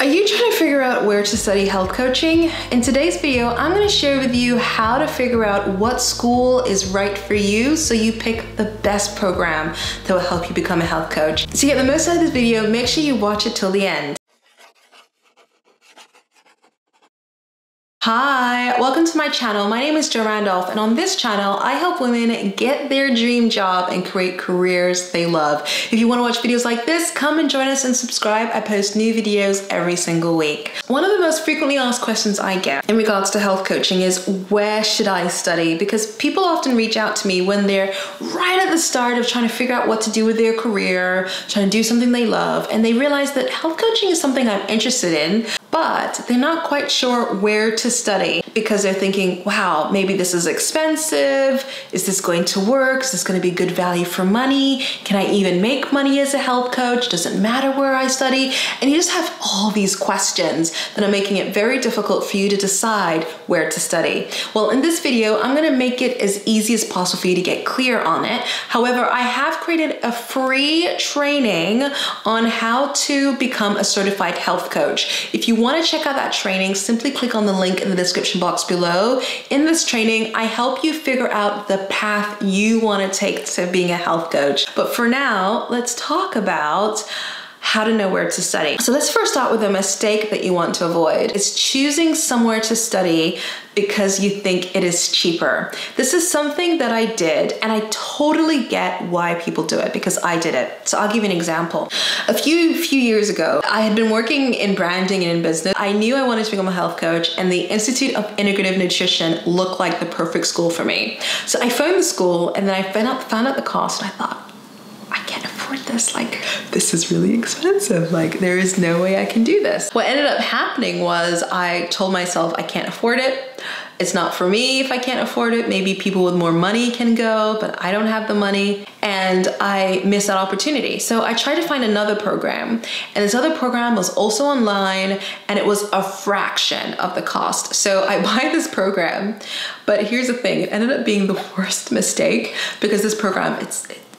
Are you trying to figure out where to study health coaching? In today's video, I'm going to share with you how to figure out what school is right for you so you pick the best program that will help you become a health coach. To get the most out of this video, make sure you watch it till the end. Hi, welcome to my channel. My name is Jo Randolph, and on this channel, I help women get their dream job and create careers they love. If you want to watch videos like this, come and join us and subscribe. I post new videos every single week. One of the most frequently asked questions I get in regards to health coaching is, where should I study? Because people often reach out to me when they're right at the start of trying to figure out what to do with their career, trying to do something they love, and they realize that health coaching is something I'm interested in, but they're not quite sure where to study because they're thinking, wow, maybe this is expensive. Is this going to work? Is this going to be good value for money? Can I even make money as a health coach? Does it matter where I study? And you just have all these questions that are making it very difficult for you to decide where to study. Well, in this video, I'm going to make it as easy as possible for you to get clear on it. However, I have created a free training on how to become a certified health coach. If you want to check out that training, simply click on the link in the description box below. In this training, I help you figure out the path you want to take to being a health coach. But for now, let's talk about how to know where to study. So let's first start with a mistake that you want to avoid. It's choosing somewhere to study because you think it is cheaper. This is something that I did, and I totally get why people do it because I did it. So I'll give you an example. A few years ago, I had been working in branding and in business. I knew I wanted to become a health coach, and the Institute of Integrative Nutrition looked like the perfect school for me. So I phoned the school, and then I found out the cost, and I thought, I can't afford this. Like, this is really expensive. Like, there is no way I can do this. What ended up happening was I told myself I can't afford it. It's not for me if I can't afford it. Maybe people with more money can go, but I don't have the money. And I missed that opportunity. So I tried to find another program. And this other program was also online, and it was a fraction of the cost. So I buy this program, but here's the thing. It ended up being the worst mistake because this program,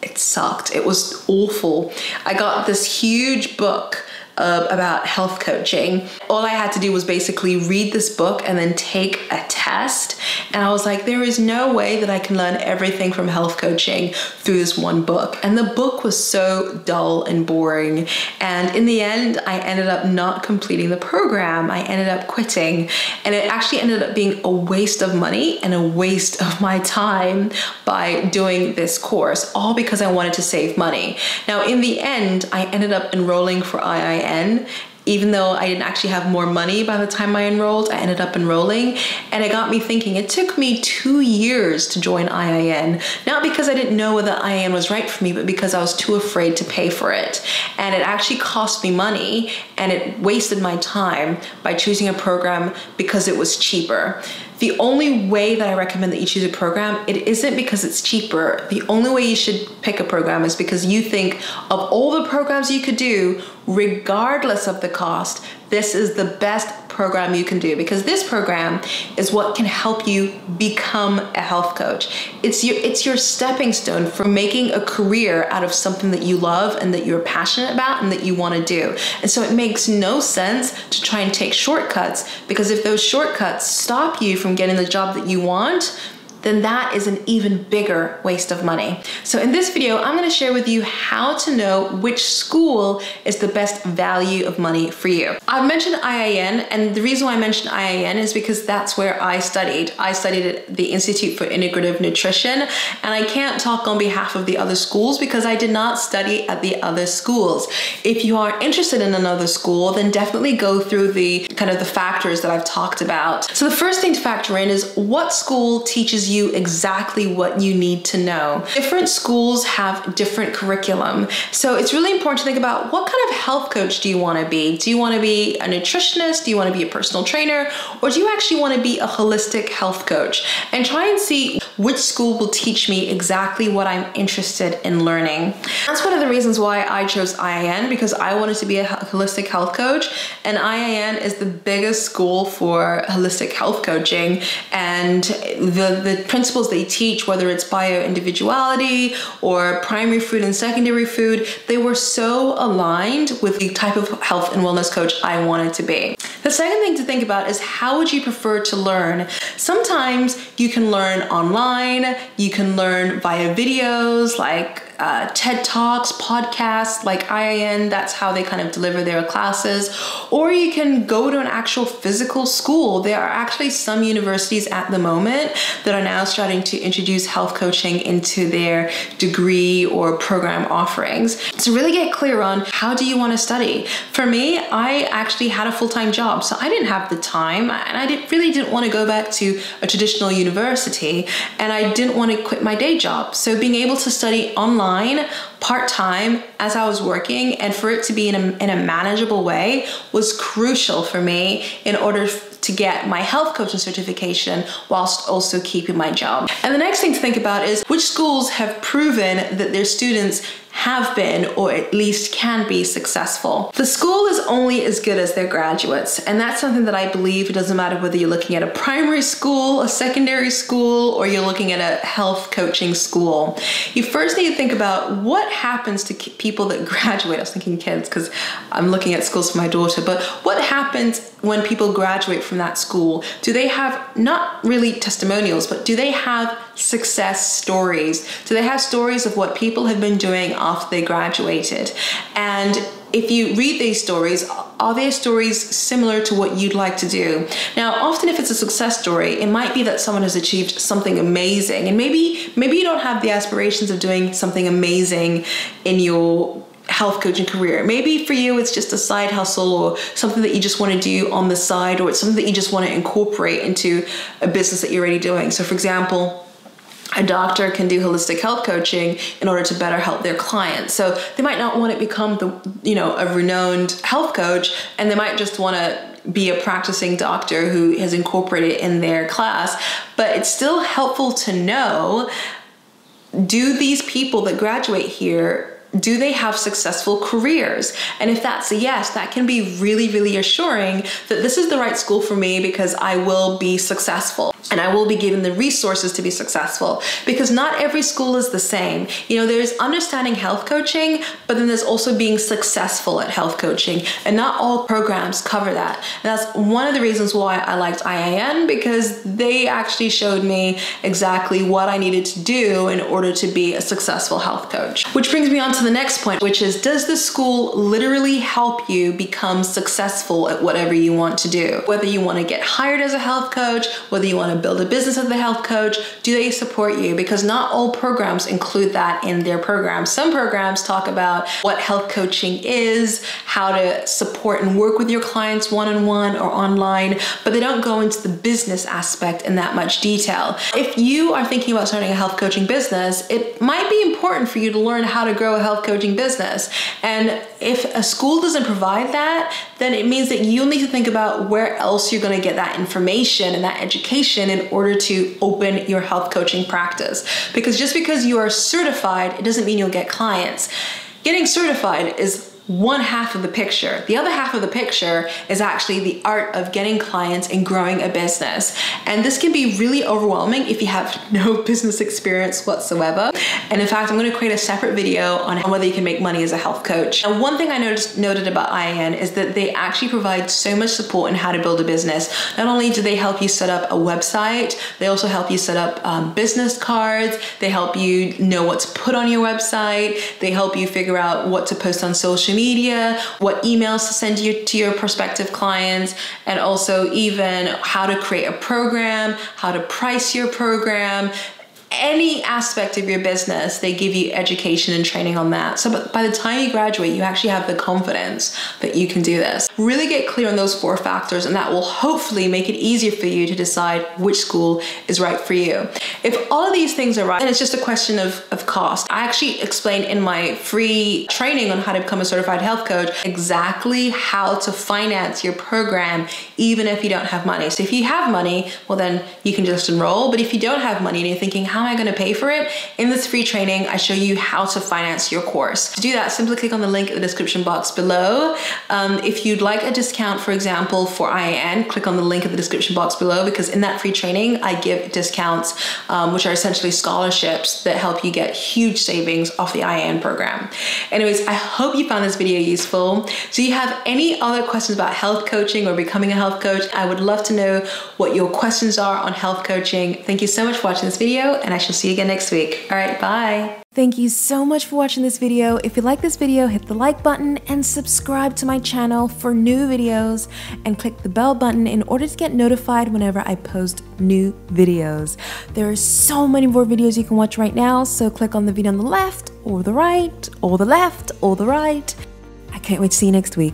it sucked. It was awful. I got this huge book about health coaching. All I had to do was basically read this book and then take a test. And I was like, there is no way that I can learn everything from health coaching through this one book. And the book was so dull and boring. And in the end, I ended up not completing the program. I ended up quitting. And it actually ended up being a waste of money and a waste of my time by doing this course, all because I wanted to save money. Now, in the end, I ended up enrolling for IIN. Even though I didn't actually have more money by the time I enrolled, I ended up enrolling, and it got me thinking. It took me 2 years to join IIN, not because I didn't know whether IIN was right for me, but because I was too afraid to pay for it. And it actually cost me money, and it wasted my time by choosing a program because it was cheaper. The only way that I recommend that you choose a program, it isn't because it's cheaper. The only way you should pick a program is because you think of all the programs you could do, regardless of the cost, this is the best program you can do, because this program is what can help you become a health coach. It's your stepping stone for making a career out of something that you love and that you're passionate about and that you want to do. And so it makes no sense to try and take shortcuts, because if those shortcuts stop you from getting the job that you want, then that is an even bigger waste of money. So in this video, I'm gonna share with you how to know which school is the best value of money for you. I've mentioned IIN, and the reason why I mentioned IIN is because that's where I studied. I studied at the Institute for Integrative Nutrition, and I can't talk on behalf of the other schools because I did not study at the other schools. If you are interested in another school, then definitely go through the kind of the factors that I've talked about. So the first thing to factor in is what school teaches you exactly what you need to know. Different schools have different curriculum. So it's really important to think about, what kind of health coach do you want to be? Do you want to be a nutritionist? Do you want to be a personal trainer? Or do you actually want to be a holistic health coach? And try and see which school will teach me exactly what I'm interested in learning. That's one of the reasons why I chose IIN, because I wanted to be a holistic health coach, and IIN is the biggest school for holistic health coaching, and the principles they teach, whether it's bio-individuality or primary food and secondary food, they were so aligned with the type of health and wellness coach I wanted to be. The second thing to think about is, how would you prefer to learn? Sometimes you can learn online, you can learn via videos like TED Talks, podcasts like IIN, that's how they kind of deliver their classes. Or you can go to an actual physical school. There are actually some universities at the moment that are now starting to introduce health coaching into their degree or program offerings. So really get clear on, how do you want to study? For me, I actually had a full-time job, so I didn't have the time, and I really didn't want to go back to a traditional university, and I didn't want to quit my day job. So being able to study online part-time as I was working, and for it to be in a manageable way, was crucial for me in order to get my health coaching certification whilst also keeping my job. And the next thing to think about is, which schools have proven that their students have been, or at least can be, successful. The school is only as good as their graduates, and that's something that I believe. It doesn't matter whether you're looking at a primary school, a secondary school, or you're looking at a health coaching school. You first need to think about what happens to people that graduate. I was thinking kids because I'm looking at schools for my daughter, but what happens when people graduate from that school? Do they have, not really testimonials, but do they have success stories? Do they have stories of what people have been doing after they graduated? And if you read these stories, are their stories similar to what you'd like to do? Now, often if it's a success story, it might be that someone has achieved something amazing, and maybe you don't have the aspirations of doing something amazing in your health coaching career. Maybe for you it's just a side hustle, or something that you just want to do on the side, or it's something that you just want to incorporate into a business that you're already doing. So for example, a doctor can do holistic health coaching in order to better help their clients. So they might not want to become a renowned health coach, and they might just want to be a practicing doctor who has incorporated it in their class. But it's still helpful to know, do these people that graduate here, do they have successful careers? And if that's a yes, that can be really, really assuring that this is the right school for me, because I will be successful and I will be given the resources to be successful. Because not every school is the same. There's understanding health coaching, but then there's also being successful at health coaching, and not all programs cover that. And that's one of the reasons why I liked IIN, because they actually showed me exactly what I needed to do in order to be a successful health coach. Which brings me on to the next point, which is, does the school literally help you become successful at whatever you want to do? Whether you want to get hired as a health coach, whether you want to build a business as a health coach, do they support you? Because not all programs include that in their programs. Some programs talk about what health coaching is, how to support and work with your clients one-on-one or online, but they don't go into the business aspect in that much detail. If you are thinking about starting a health coaching business, it might be important for you to learn how to grow a health coaching business. And if a school doesn't provide that, then it means that you'll need to think about where else you're going to get that information and that education in order to open your health coaching practice. Because just because you are certified, it doesn't mean you'll get clients. Getting certified is one half of the picture. The other half of the picture is actually the art of getting clients and growing a business. And this can be really overwhelming if you have no business experience whatsoever. And in fact, I'm going to create a separate video on whether you can make money as a health coach. And one thing I noted about IIN is that they actually provide so much support in how to build a business. Not only do they help you set up a website, they also help you set up business cards. They help you know what to put on your website. They help you figure out what to post on social media, what emails to send you to your prospective clients, and also even how to create a program, how to price your program. any aspect of your business, they give you education and training on that. So by the time you graduate, you actually have the confidence that you can do this. Really get clear on those 4 factors, and that will hopefully make it easier for you to decide which school is right for you. If all of these things are right, then it's just a question of cost. I actually explained in my free training on how to become a certified health coach exactly how to finance your program, even if you don't have money. So if you have money, well then you can just enroll. But if you don't have money and you're thinking, how am I going to pay for it? In this free training, I show you how to finance your course. To do that, simply click on the link in the description box below. If you'd like a discount, for example, for IAN, click on the link in the description box below, because in that free training, I give discounts, which are essentially scholarships that help you get huge savings off the IAN program. Anyways, I hope you found this video useful. So you have any other questions about health coaching or becoming a health coach, I would love to know what your questions are on health coaching. Thank you so much for watching this video, and I shall see you again next week. All right, bye. Thank you so much for watching this video. If you like this video, hit the like button and subscribe to my channel for new videos, and click the bell button in order to get notified whenever I post new videos. There are so many more videos you can watch right now, so click on the video on the left or the right or the left or the right. I can't wait to see you next week.